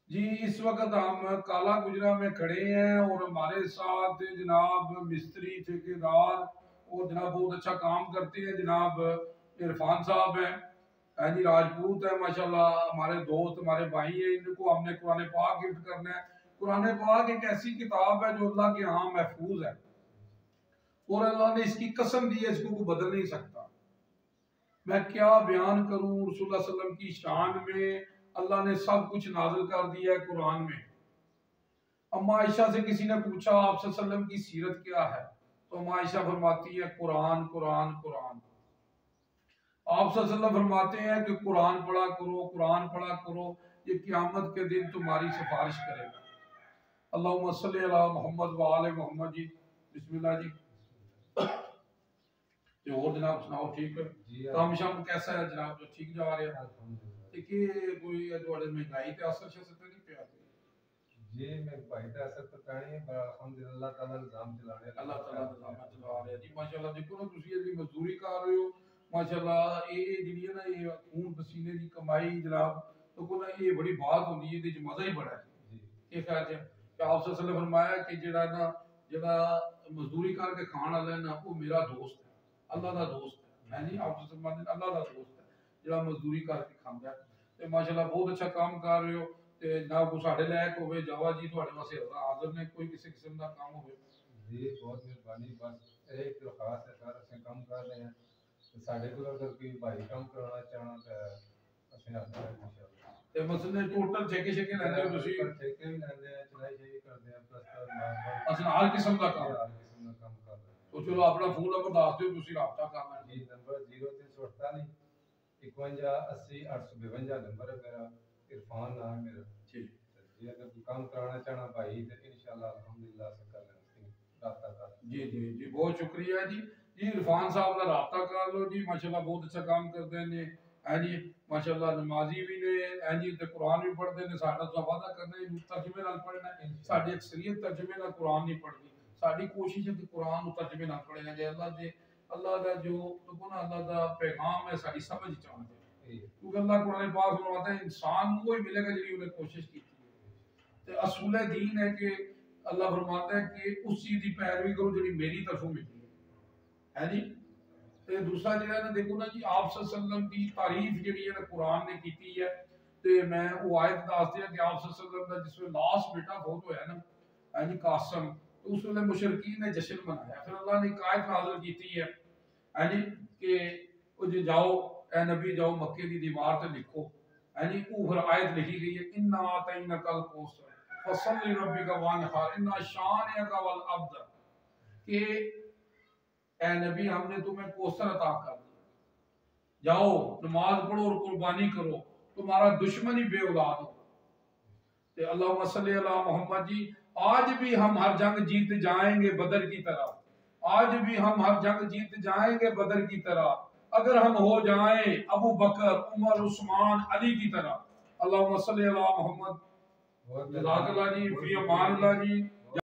जी, इस वक़्त हम काला गुजरा में खड़े हैं और हमारे साथ जनाब मिस्त्री, ठेकेदार और जनाब बहुत अच्छा काम करते हैं जनाब इरफान साहब हैं। हाँ जी, राजपूत है माशाल्लाह, हमारे दोस्त, हमारे भाई हैं। इनको हमने कुरान पाक गिफ्ट करना है। कुरान पाक एक ऐसी किताब है जो अल्लाह के यहाँ महफूज है और अल्लाह ने इसकी कसम दी है, इसको कोई बदल नहीं सकता। मैं क्या बयान करूं रसूलुल्लाह सल्लल्लाहु अलैहि वसल्लम की शान में। अल्लाह ने सब कुछ नाजिल कर दिया है कुरान में। अम्मा आयशा से किसी ने पूछा आप सल्लल्लाहु अलैहि वसल्लम की सीरत क्या है, तो अम्मा आयशा फरमाती है कुरान कुरान कुरान। आप सल्लल्लाहु अलैहि वसल्लम फरमाते हैं कि कुरान पढ़ा करो, कुरान पढ़ा करो, ये क़यामत के दिन तुम्हारी सिफारिश करेगा। अल्लाहुम्मा सल्ली अला मोहम्मद व आले मोहम्मद जी। बिस्मिल्लाह जी। जो और जनाब सुनाओ, ठीक है? काम शाम कैसा है जनाब? जो ठीक जा रहा है? देखिए कोई थोड़े महंगाई ते असर शसर तो नहीं पिया जी मैं भाई का असर तो करनी है पर अल्हम्दुलिल्लाह ताला निजाम चला रहे हैं। अल्लाह ताला निजाम चला रहा है जी माशाल्लाह। देखो ना तुसी ये मजदूरी कर रहे हो माशाल्लाह, ये जी है ना, ये खून पसीने की कमाई जनाब, तो को ना ये बड़ी बात होती है, ये मजा ही बड़ा है जी ये ख्याल है कि आप सल्लल्लाहु अलैहि वसल्लम फरमाया कि जेड़ा ना जेड़ा मजदूरी करके खाने वाला है ना वो मेरा दोस्त है, अल्लाह का दोस्त है जी। आप सल्लल्लाहु अलैहि वसल्लम अल्लाह का दोस्त है जेड़ा मजदूरी करके खाता है। ते माशाल्लाह बहुत अच्छा काम कर रहे हो। ते ना को साडे लायक होवे जावा जी, ਤੁਹਾਡੇ ਵਾਸਤੇ हाजिर ने कोई किसी किस्म का काम होवे। जी बहुत मेहरबानी। बस एक तो खास है सर असं काम कर रहे हैं तो साडे को अगर कोई भाई काम कराना चाहना तो असं हाजिर है इंशाल्लाह। ते मसले टोटल ठेके शेके लैंदे हो तुसी? पर ठेके भी लैंदे हैं, चलाई शई करते हैं, प्लस्तर मार्बल असं हर किस्म का काम। हर किस्म का काम कर रहे हैं। तो चलो अपना फोन नंबर दस दियो, तुसी राब्ता करना है। जी नंबर 0348 51 80 852 नंबर है मेरा। इरफान नाम है मेरा। ठीक। जी अगर कोई काम कराना चाहना भाई तो इंशाल्लाह अल्हम्दुलिल्लाह से कर लेंगे राब्ता कर। जी जी जी, बहुत शुक्रिया जी। जी इरफान साहब का राब्ता कर लो जी, माशाल्लाह बहुत अच्छा काम करते हैं है जी। माशाल्लाह नमाजी भी ने है जी, ते कुरान भी पढ़ते हैं। साडा तो वादा करना है तर्जमे नाल पढ़ना है। साडी अक्सरियत तर्जमे नाल कुरान नहीं पढ़ती। साडी कोशिश है कि कुरान तर्जमे नाल पढ़िया जाए। अल्लाह दा जो देखो ना, अल्लाह दा पैगाम है साडी समझ च आना चाहिए, क्योंकि अल्लाह कुरान पाक फरमाता है इंसान को ही मिलेगा जिहड़ी उन्हें कोशिश की है। ते असूल दीन है कि अल्लाह फरमाता है कि उस चीज की पैरवी करो जी मेरी तरफों मिलती है जी। ते दूसरा जो ना देखो ना जी, आप सल्लल्लाहु अलैहि वसल्लम की तारीफ जी है ना कुरान ने की है। ते मैं वो आयत दस दिया कि आप सल्लल्लाहु अलैहि वसल्लम का जिस वे लास्ट बेटा बहुत होया ना है जी कासम, तो उस वे मुशरकीन ने जश्न मनाया। फिर अल्लाह ने एक आयत नाज़िल की है जी कि वो जो जाओ ए नबी जाओ मक्के की दीवार ते लिखो है जी। वो फिर आयत लिखी गई है इन्ना आतैना कल कौसर फसल्लि रब्बिका वनहर इन्ना शानिअका वल अब्तर, कि ए नबी हमने तुम्हें कौसर अता कर दिया, जाओ नमाज पढ़ो और कुर्बानी करो, तुम्हारा दुश्मन ही बेऔलाद हो। तो अल्लाहुम्मा सल्ली अला मोहम्मद जी। आज भी हम हर जंग जीत जाएंगे बदर की तरह, आज भी हम हर जंग जीत जाएंगे बदर की तरह, अगर हम हो जाएं अबू बकर उमर उस्मान अली की तरह। अल्लाहुम्मा सल्ली अला मोहम्मद। जज़ाकल्लाह जी, फी अमान अल्लाह जी।